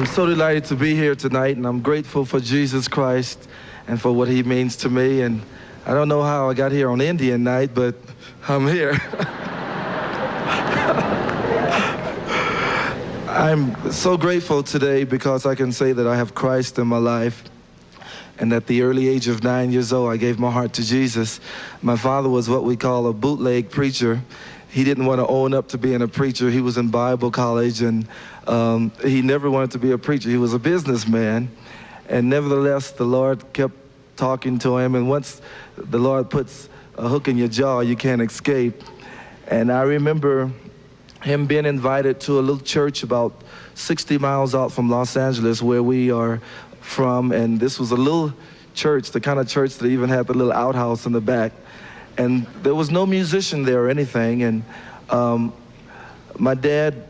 I'm so delighted to be here tonight, and I'm grateful for Jesus Christ and for what he means to me. And I don't know how I got here on Indian night, but I'm here. I'm so grateful today because I can say that I have Christ in my life. And at the early age of 9 years old, I gave my heart to Jesus. My father was what we call a bootleg preacher. He didn't want to own up to being a preacher. He was in Bible college, and he never wanted to be a preacher. He was a businessman. And nevertheless, the Lord kept talking to him. And once the Lord puts a hook in your jaw, you can't escape. And I remember him being invited to a little church about 60 miles out from Los Angeles, where we are from. And this was a little church, the kind of church that even had the little outhouse in the back. And there was no musician there or anything. And my dad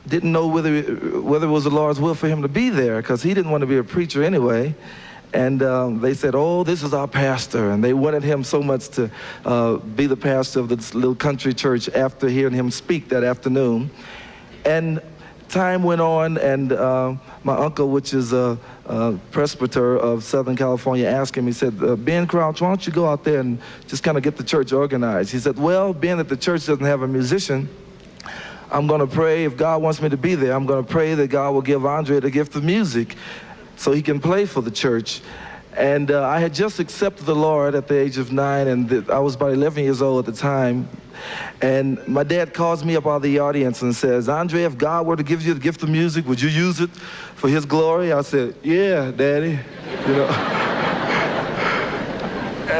didn't know whether it was the Lord's will for him to be there, because he didn't want to be a preacher anyway. And they said, oh, this is our pastor. And they wanted him so much to be the pastor of this little country church after hearing him speak that afternoon. And time went on, and my uncle, which is a presbyter of Southern California, asked him, he said, Ben Crouch, why don't you go out there and just kind of get the church organized? He said, well, being that the church doesn't have a musician, I'm going to pray, if God wants me to be there, I'm going to pray that God will give Andrae the gift of music so he can play for the church. And I had just accepted the Lord at the age of 9, and I was about 11 years old at the time. And my dad calls me up out of the audience and says, Andrae, if God were to give you the gift of music, would you use it for his glory? I said, yeah, Daddy, you know.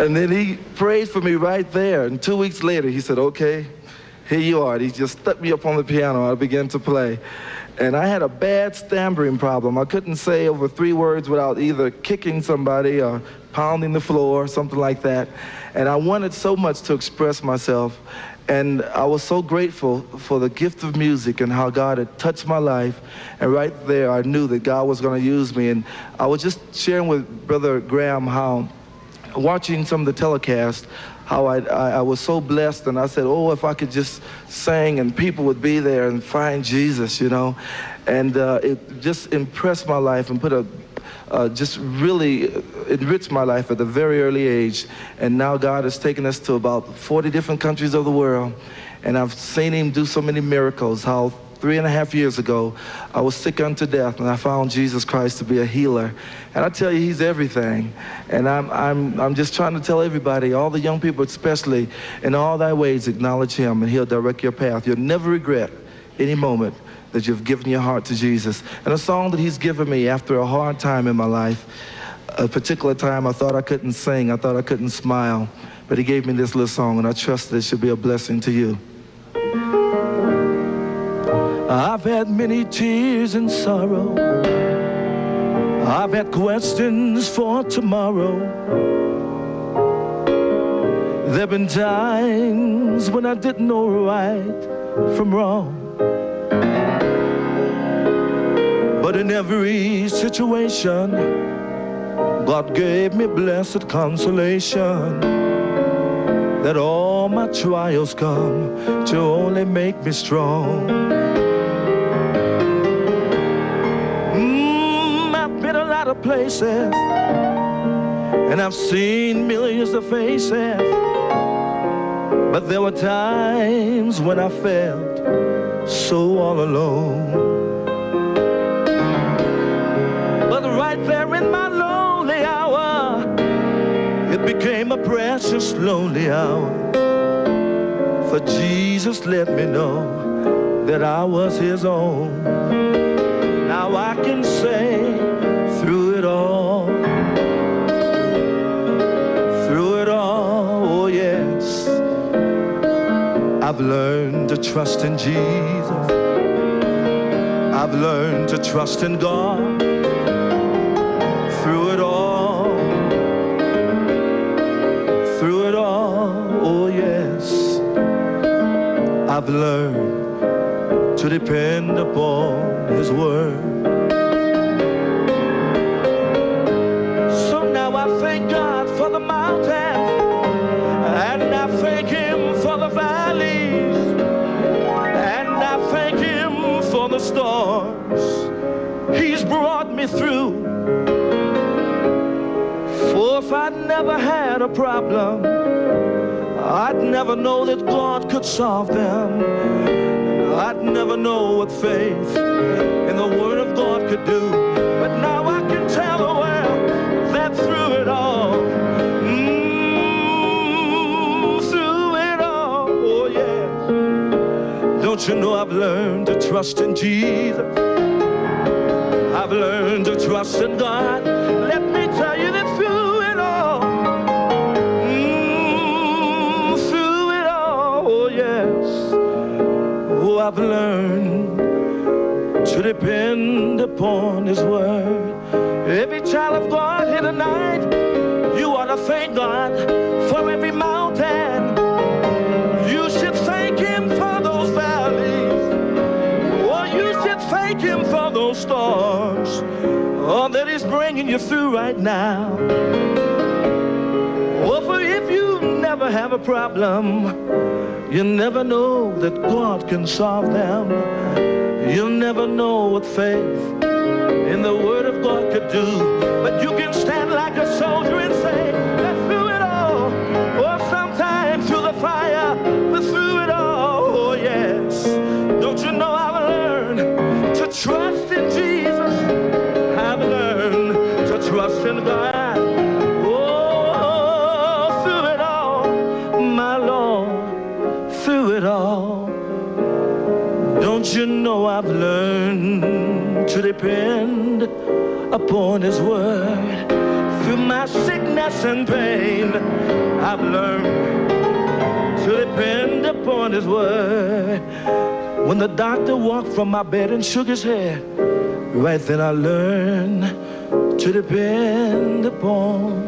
And then he prayed for me right there. And 2 weeks later, he said, okay, here you are. He just stuck me up on the piano. I began to play. And I had a bad stammering problem. I couldn't say over 3 words without either kicking somebody or pounding the floor, something like that. And I wanted so much to express myself. And I was so grateful for the gift of music and how God had touched my life. And right there, I knew that God was going to use me. And I was just sharing with Brother Graham how, watching some of the telecasts, how I was so blessed, and I said, oh, if I could just sing and people would be there and find Jesus, you know. And it just impressed my life and put just really enriched my life at a very early age. And now God has taken us to about 40 different countries of the world. And I've seen him do so many miracles, how 3.5 years ago, I was sick unto death, and I found Jesus Christ to be a healer. And I tell you, he's everything. And I'm just trying to tell everybody, all the young people especially, in all thy ways acknowledge him, and he'll direct your path. You'll never regret any moment that you've given your heart to Jesus. And a song that he's given me after a hard time in my life, a particular time I thought I couldn't sing, I thought I couldn't smile, but he gave me this little song, and I trust that it should be a blessing to you. I've had many tears and sorrow. I've had questions for tomorrow. There've been times when I didn't know right from wrong. But in every situation, God gave me blessed consolation, that all my trials come to only make me strong. Of places, and I've seen millions of faces, but there were times when I felt so all alone. But right there in my lonely hour, it became a precious lonely hour, for Jesus let me know that I was his own. Now I can say, through it all, oh yes, I've learned to trust in Jesus. I've learned to trust in God. Through it all, oh yes, I've learned to depend upon his word. Thank God for the mountains, and I thank him for the valleys, and I thank him for the storms. He's me through. For if I'd never had a problem, I'd never know that God could solve them. I'd never know what faith in the Word of God could do. But now I can tell the world that through it all, through it all, oh yes. Don't you know I've learned to trust in Jesus? I've learned to trust in God. Let me tell you that through it all, through it all, oh yes. Oh, I've learned to depend upon His Word. Every child of God here tonight, you ought to thank God for every mountain. You should thank Him for those valleys. Or you should thank Him for those storms. Oh, that He's bringing you through right now. Oh, for if you never have a problem, you never know that God can solve them. You'll never know what faith in the Word of God could do. But you can stand like a soldier and say that through it all, or sometimes through the fire, but through it all, oh yes. Don't you know I've learned to trust in Jesus? I've learned to trust in God. Oh, through it all, my Lord, through it all. Don't you know I've learned to depend upon His Word? Through my sickness and pain, I've learned to depend upon His Word. When the doctor walked from my bed and shook his head, right then I learned to depend upon